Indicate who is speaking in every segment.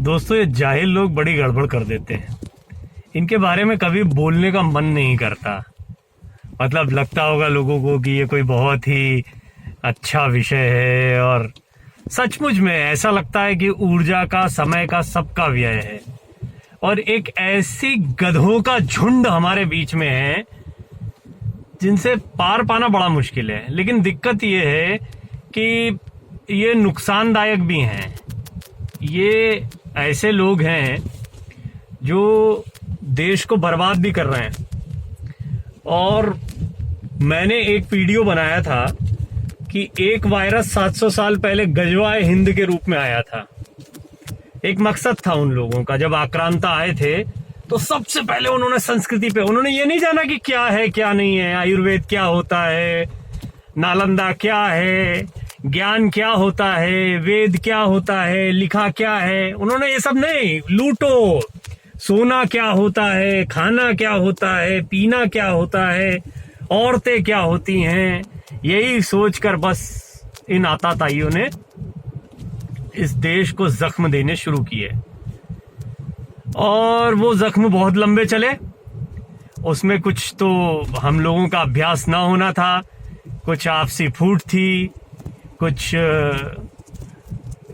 Speaker 1: दोस्तों, ये जाहिल लोग बड़ी गड़बड़ कर देते हैं। इनके बारे में कभी बोलने का मन नहीं करता। मतलब लगता होगा लोगों को कि ये कोई बहुत ही अच्छा विषय है, और सचमुच में ऐसा लगता है कि ऊर्जा का, समय का, सबका व्यय है। और एक ऐसी गधों का झुंड हमारे बीच में है जिनसे पार पाना बड़ा मुश्किल है। लेकिन दिक्कत ये है कि ये नुकसानदायक भी हैं। ये ऐसे लोग हैं जो देश को बर्बाद भी कर रहे हैं। और मैंने एक वीडियो बनाया था कि एक वायरस 700 साल पहले गजवाए हिंद के रूप में आया था। एक मकसद था उन लोगों का। जब आक्रांता आए थे तो सबसे पहले उन्होंने संस्कृति पे, उन्होंने ये नहीं जाना कि क्या है क्या नहीं है, आयुर्वेद क्या होता है, नालंदा क्या है, ज्ञान क्या होता है, वेद क्या होता है, लिखा क्या है। उन्होंने ये सब नहीं, लूटो, सोना क्या होता है, खाना क्या होता है, पीना क्या होता है, औरतें क्या होती हैं, यही सोचकर बस इन आताताइयों ने इस देश को जख्म देने शुरू किए। और वो जख्म बहुत लंबे चले। उसमें कुछ तो हम लोगों का अभ्यास ना होना था, कुछ आपसी फूट थी, कुछ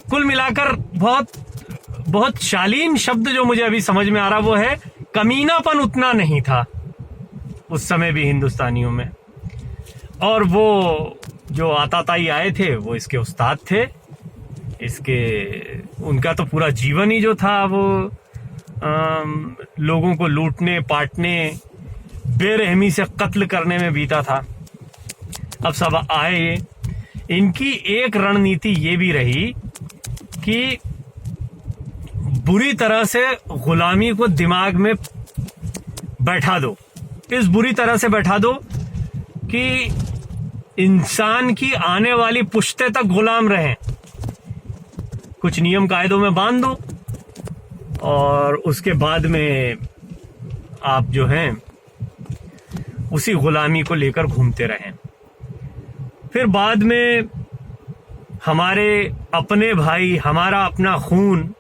Speaker 1: कुल मिलाकर बहुत शालीन शब्द जो मुझे अभी समझ में आ रहा वो है कमीनापन उतना नहीं था उस समय भी हिंदुस्तानियों में। और वो जो आताताई आए थे वो इसके उस्ताद थे। उनका तो पूरा जीवन ही जो था वो लोगों को लूटने, पाटने, बेरहमी से कत्ल करने में बीता था। अब सब आए, इनकी एक रणनीति ये भी रही कि बुरी तरह से गुलामी को दिमाग में बैठा दो। इस बुरी तरह से बैठा दो कि इंसान की आने वाली पुश्ते तक गुलाम रहें। कुछ नियम कायदों में बांध दो और उसके बाद में आप जो हैं उसी गुलामी को लेकर घूमते रहें। फिर बाद में हमारे अपने भाई, हमारा अपना खून,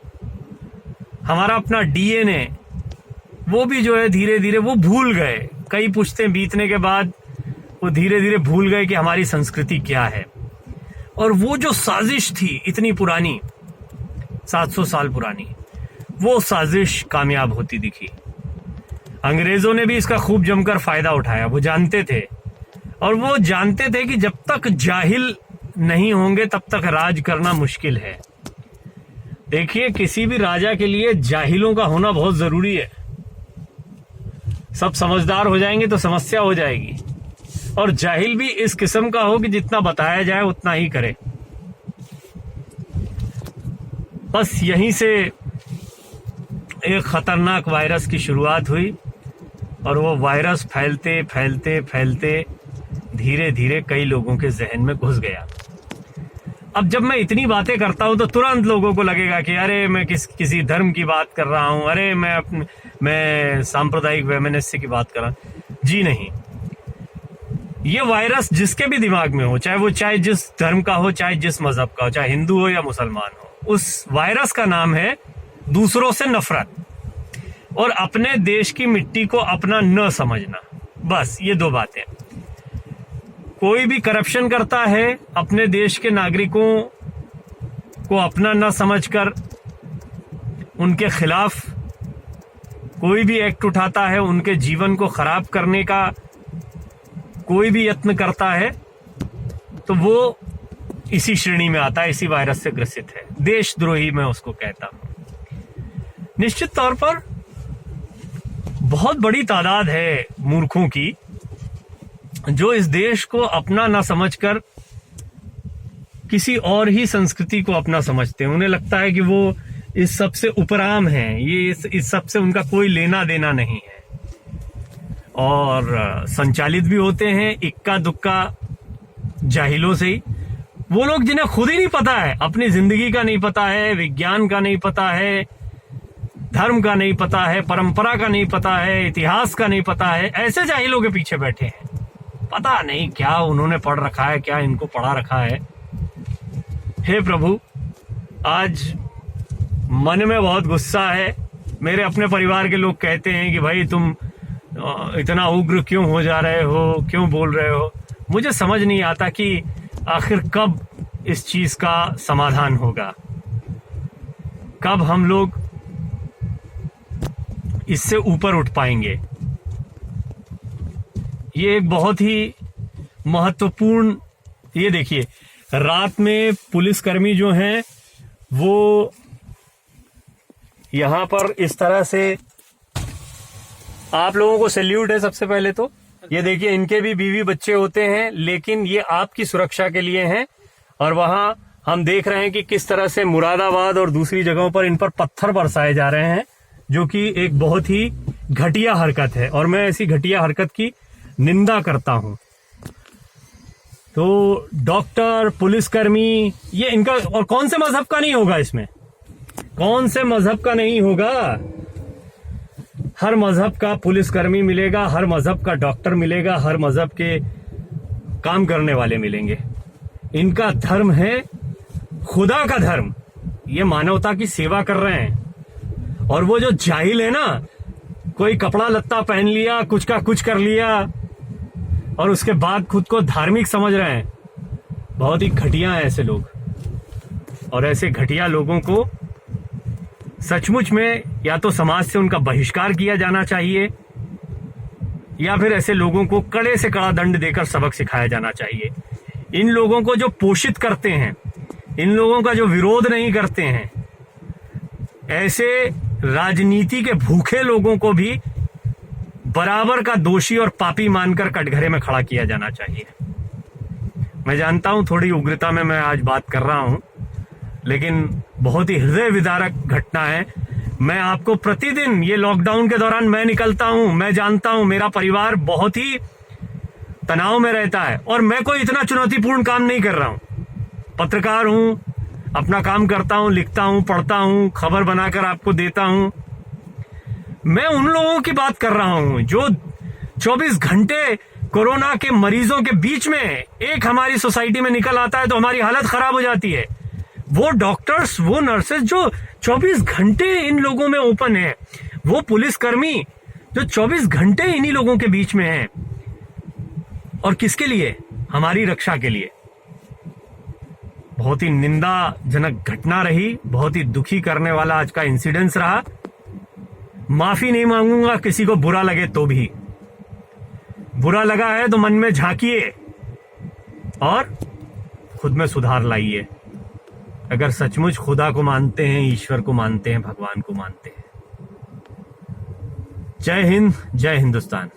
Speaker 1: हमारा अपना डीएनए, वो भी जो है धीरे धीरे वो भूल गए। कई पुश्तें बीतने के बाद वो धीरे धीरे भूल गए कि हमारी संस्कृति क्या है। और वो जो साजिश थी इतनी पुरानी, 700 साल पुरानी, वो साजिश कामयाब होती दिखी। अंग्रेजों ने भी इसका खूब जमकर फायदा उठाया। वो जानते थे, और वो जानते थे कि जब तक जाहिल नहीं होंगे तब तक राज करना मुश्किल है। देखिए, किसी भी राजा के लिए जाहिलों का होना बहुत जरूरी है। सब समझदार हो जाएंगे तो समस्या हो जाएगी। और जाहिल भी इस किस्म का हो कि जितना बताया जाए उतना ही करे। बस यहीं से एक खतरनाक वायरस की शुरुआत हुई, और वो वायरस फैलते फैलते फैलते धीरे धीरे कई लोगों के जहन में घुस गया। अब जब मैं इतनी बातें करता हूं तो तुरंत लोगों को लगेगा कि अरे मैं किसी धर्म की बात कर रहा हूं, अरे मैं सांप्रदायिक वैमनस्य की बात कर रहा हूं। जी नहीं, ये वायरस जिसके भी दिमाग में हो, चाहे जिस धर्म का हो, चाहे जिस मजहब का हो, चाहे हिंदू हो या मुसलमान हो, उस वायरस का नाम है दूसरों से नफरत और अपने देश की मिट्टी को अपना न समझना। बस ये दो बातें। कोई भी करप्शन करता है, अपने देश के नागरिकों को अपना न समझकर उनके खिलाफ कोई भी एक्ट उठाता है, उनके जीवन को खराब करने का कोई भी यत्न करता है, तो वो इसी श्रेणी में आता है, इसी वायरस से ग्रसित है। देशद्रोही मैं उसको कहता हूं। निश्चित तौर पर बहुत बड़ी तादाद है मूर्खों की जो इस देश को अपना ना समझकर किसी और ही संस्कृति को अपना समझते हैं। उन्हें लगता है कि वो इस सब से उपराम है, ये इस सब से उनका कोई लेना देना नहीं है। और संचालित भी होते हैं इक्का दुक्का जाहिलों से ही। वो लोग जिन्हें खुद ही नहीं पता है, अपनी जिंदगी का नहीं पता है, विज्ञान का नहीं पता है, धर्म का नहीं पता है, परंपरा का नहीं पता है, इतिहास का नहीं पता है, ऐसे जाहिलों के पीछे बैठे हैं। पता नहीं क्या उन्होंने पढ़ रखा है, क्या इनको पढ़ा रखा है। हे प्रभु, आज मन में बहुत गुस्सा है। मेरे अपने परिवार के लोग कहते हैं कि भाई तुम इतना उग्र क्यों हो जा रहे हो, क्यों बोल रहे हो। मुझे समझ नहीं आता कि आखिर कब इस चीज का समाधान होगा, कब हम लोग इससे ऊपर उठ पाएंगे। ये एक बहुत ही महत्वपूर्ण, ये देखिए रात में पुलिसकर्मी जो हैं वो यहां पर इस तरह से, आप लोगों को सैल्यूट है सबसे पहले तो। ये देखिए इनके भी बीवी बच्चे होते हैं, लेकिन ये आपकी सुरक्षा के लिए हैं। और वहां हम देख रहे हैं कि किस तरह से मुरादाबाद और दूसरी जगहों पर इन पर पत्थर बरसाए जा रहे हैं, जो कि एक बहुत ही घटिया हरकत है और मैं ऐसी घटिया हरकत की निंदा करता हूं। तो डॉक्टर, पुलिसकर्मी, ये इनका, और कौन से मजहब का नहीं होगा इसमें, कौन से मजहब का नहीं होगा। हर मजहब का पुलिसकर्मी मिलेगा, हर मजहब का डॉक्टर मिलेगा, हर मजहब के काम करने वाले मिलेंगे। इनका धर्म है खुदा का धर्म, ये मानवता की सेवा कर रहे हैं। और वो जो जाहिल है ना, कोई कपड़ा लत्ता पहन लिया, कुछ का कुछ कर लिया और उसके बाद खुद को धार्मिक समझ रहे हैं, बहुत ही घटिया है ऐसे लोग। और ऐसे घटिया लोगों को सचमुच में या तो समाज से उनका बहिष्कार किया जाना चाहिए या फिर ऐसे लोगों को कड़े से कड़ा दंड देकर सबक सिखाया जाना चाहिए। इन लोगों को जो पोषित करते हैं, इन लोगों का जो विरोध नहीं करते हैं, ऐसे राजनीति के भूखे लोगों को भी बराबर का दोषी और पापी मानकर कटघरे में खड़ा किया जाना चाहिए। मैं जानता हूं थोड़ी उग्रता में मैं आज बात कर रहा हूं, लेकिन बहुत ही हृदय विदारक घटना है। मैं आपको प्रतिदिन, ये लॉकडाउन के दौरान मैं निकलता हूं, मैं जानता हूं मेरा परिवार बहुत ही तनाव में रहता है और मैं कोई इतना चुनौतीपूर्ण काम नहीं कर रहा हूं। पत्रकार हूं, अपना काम करता हूं, लिखता हूं, पढ़ता हूं, खबर बनाकर आपको देता हूं। मैं उन लोगों की बात कर रहा हूं जो 24 घंटे कोरोना के मरीजों के बीच में एक हमारी सोसाइटी में निकल आता है तो हमारी हालत खराब हो जाती है। वो डॉक्टर्स, वो नर्सेस जो 24 घंटे इन लोगों में ओपन है, वो पुलिसकर्मी जो 24 घंटे इन्हीं लोगों के बीच में हैं। और किसके लिए? हमारी रक्षा के लिए। बहुत ही निंदाजनक घटना रही, बहुत ही दुखी करने वाला आज का इंसिडेंस रहा। माफी नहीं मांगूंगा किसी को बुरा लगे तो भी। बुरा लगा है तो मन में झांकिए और खुद में सुधार लाइए। अगर सचमुच खुदा को मानते हैं, ईश्वर को मानते हैं, भगवान को मानते हैं। जय हिंद, जय हिंदुस्तान।